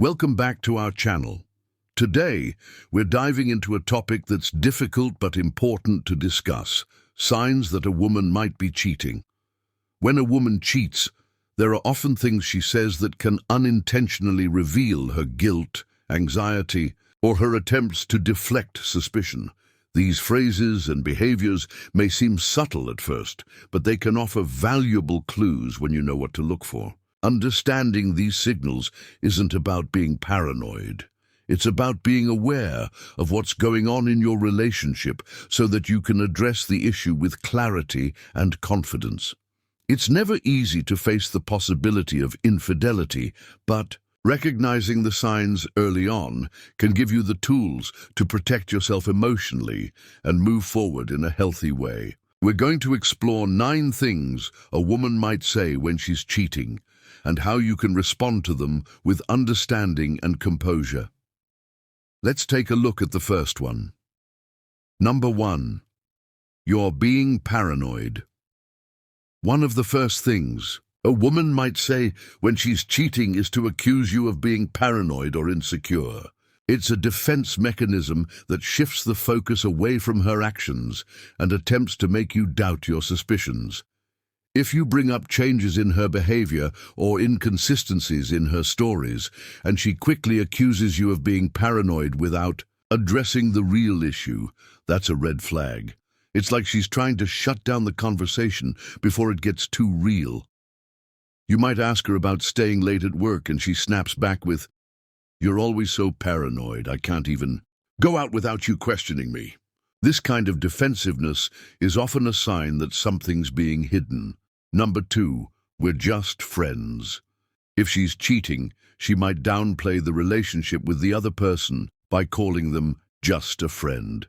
Welcome back to our channel. Today, we're diving into a topic that's difficult but important to discuss: signs that a woman might be cheating. When a woman cheats, there are often things she says that can unintentionally reveal her guilt, anxiety, or her attempts to deflect suspicion. These phrases and behaviors may seem subtle at first, but they can offer valuable clues when you know what to look for. Understanding these signals isn't about being paranoid. It's about being aware of what's going on in your relationship so that you can address the issue with clarity and confidence. It's never easy to face the possibility of infidelity, but recognizing the signs early on can give you the tools to protect yourself emotionally and move forward in a healthy way. We're going to explore 9 things a woman might say when she's cheating, and how you can respond to them with understanding and composure. Let's take a look at the first one. Number 1. You're being paranoid. One of the first things a woman might say when she's cheating is to accuse you of being paranoid or insecure. It's a defense mechanism that shifts the focus away from her actions and attempts to make you doubt your suspicions. If you bring up changes in her behavior or inconsistencies in her stories, and she quickly accuses you of being paranoid without addressing the real issue, that's a red flag. It's like she's trying to shut down the conversation before it gets too real. You might ask her about staying late at work, and she snaps back with, "You're always so paranoid, I can't even go out without you questioning me." This kind of defensiveness is often a sign that something's being hidden. Number 2, we're just friends. If she's cheating, she might downplay the relationship with the other person by calling them just a friend.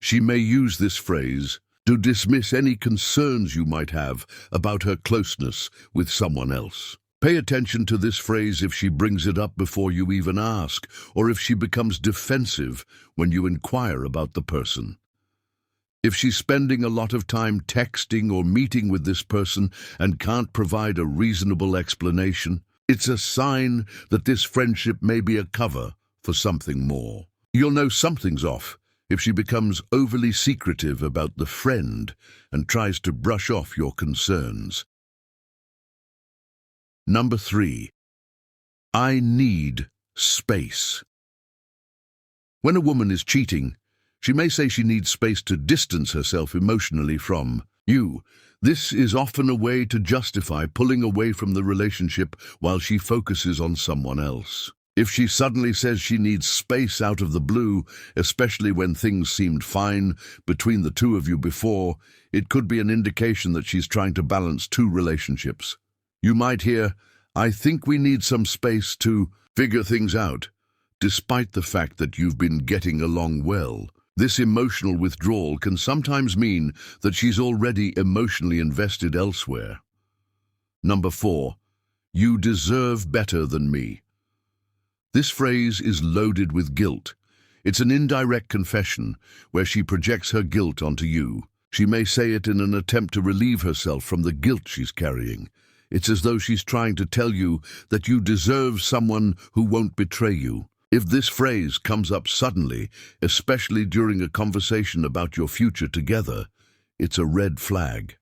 She may use this phrase to dismiss any concerns you might have about her closeness with someone else. Pay attention to this phrase if she brings it up before you even ask, or if she becomes defensive when you inquire about the person. If she's spending a lot of time texting or meeting with this person and can't provide a reasonable explanation, it's a sign that this friendship may be a cover for something more. You'll know something's off if she becomes overly secretive about the friend and tries to brush off your concerns. Number 3. I need space. When a woman is cheating, she may say she needs space to distance herself emotionally from you. This is often a way to justify pulling away from the relationship while she focuses on someone else. If she suddenly says she needs space out of the blue, especially when things seemed fine between the two of you before, it could be an indication that she's trying to balance 2 relationships. You might hear, "I think we need some space to figure things out," despite the fact that you've been getting along well. This emotional withdrawal can sometimes mean that she's already emotionally invested elsewhere. Number 4. You deserve better than me. This phrase is loaded with guilt. It's an indirect confession where she projects her guilt onto you. She may say it in an attempt to relieve herself from the guilt she's carrying. It's as though she's trying to tell you that you deserve someone who won't betray you. If this phrase comes up suddenly, especially during a conversation about your future together, it's a red flag.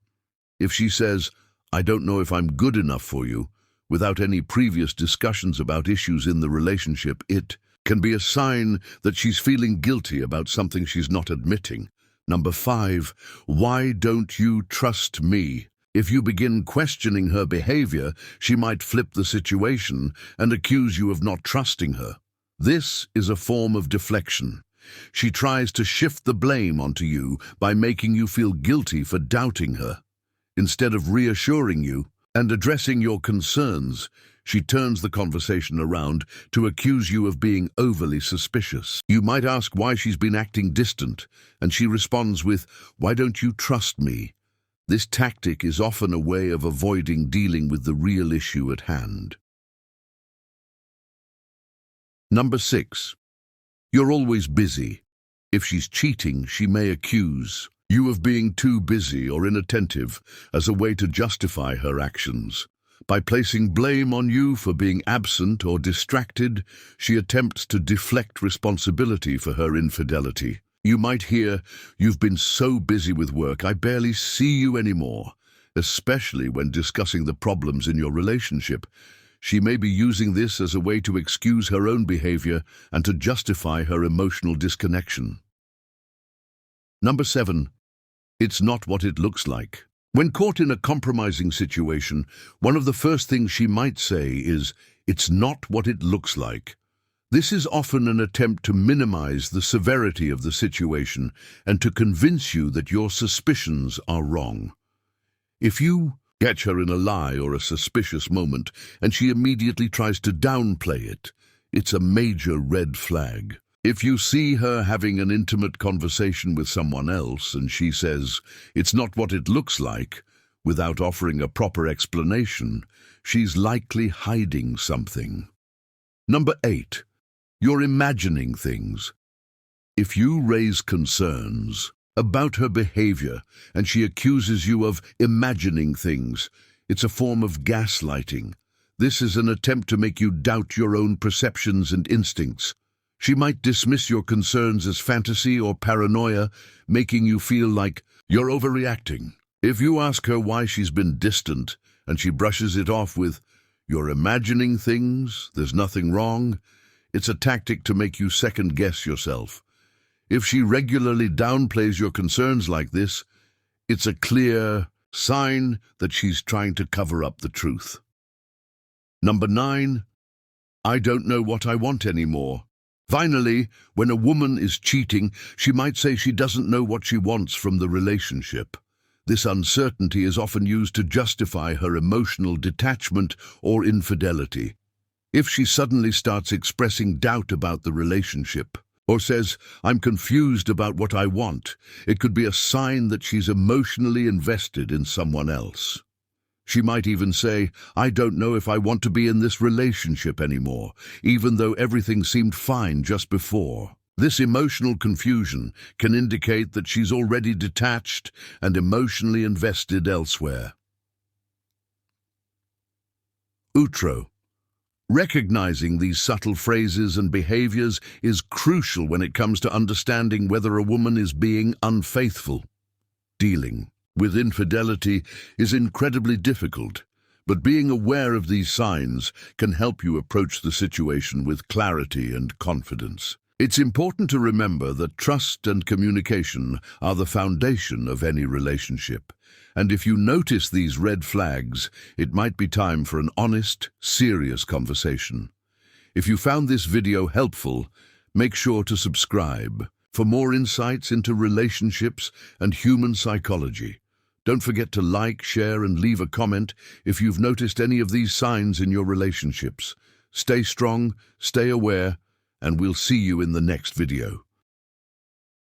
If she says, "I don't know if I'm good enough for you," without any previous discussions about issues in the relationship, it can be a sign that she's feeling guilty about something she's not admitting. Number 5, why don't you trust me? If you begin questioning her behavior, she might flip the situation and accuse you of not trusting her. This is a form of deflection. She tries to shift the blame onto you by making you feel guilty for doubting her. Instead of reassuring you and addressing your concerns, she turns the conversation around to accuse you of being overly suspicious. You might ask why she's been acting distant, and she responds with, "Why don't you trust me?" This tactic is often a way of avoiding dealing with the real issue at hand. Number 6. You're always busy. If she's cheating, she may accuse you of being too busy or inattentive as a way to justify her actions. By placing blame on you for being absent or distracted, she attempts to deflect responsibility for her infidelity. You might hear, "You've been so busy with work, I barely see you anymore," especially when discussing the problems in your relationship. She may be using this as a way to excuse her own behavior and to justify her emotional disconnection. Number 7. It's not what it looks like. When caught in a compromising situation, one of the first things she might say is, "It's not what it looks like." This is often an attempt to minimize the severity of the situation and to convince you that your suspicions are wrong. If you catch her in a lie or a suspicious moment and she immediately tries to downplay it, it's a major red flag. If you see her having an intimate conversation with someone else and she says, "It's not what it looks like," without offering a proper explanation, she's likely hiding something. Number 8. You're imagining things. If you raise concerns about her behavior and she accuses you of imagining things, it's a form of gaslighting. This is an attempt to make you doubt your own perceptions and instincts. She might dismiss your concerns as fantasy or paranoia, making you feel like you're overreacting. If you ask her why she's been distant and she brushes it off with, "You're imagining things, there's nothing wrong," it's a tactic to make you second-guess yourself. If she regularly downplays your concerns like this, it's a clear sign that she's trying to cover up the truth. Number 9. I don't know what I want anymore. Finally, when a woman is cheating, she might say she doesn't know what she wants from the relationship. This uncertainty is often used to justify her emotional detachment or infidelity. If she suddenly starts expressing doubt about the relationship, or says, "I'm confused about what I want," it could be a sign that she's emotionally invested in someone else. She might even say, "I don't know if I want to be in this relationship anymore," even though everything seemed fine just before. This emotional confusion can indicate that she's already detached and emotionally invested elsewhere. Outro. Recognizing these subtle phrases and behaviors is crucial when it comes to understanding whether a woman is being unfaithful. Dealing with infidelity is incredibly difficult, but being aware of these signs can help you approach the situation with clarity and confidence. It's important to remember that trust and communication are the foundation of any relationship. And if you notice these red flags, it might be time for an honest, serious conversation. If you found this video helpful, make sure to subscribe for more insights into relationships and human psychology. Don't forget to like, share, and leave a comment if you've noticed any of these signs in your relationships. Stay strong, stay aware, and we'll see you in the next video.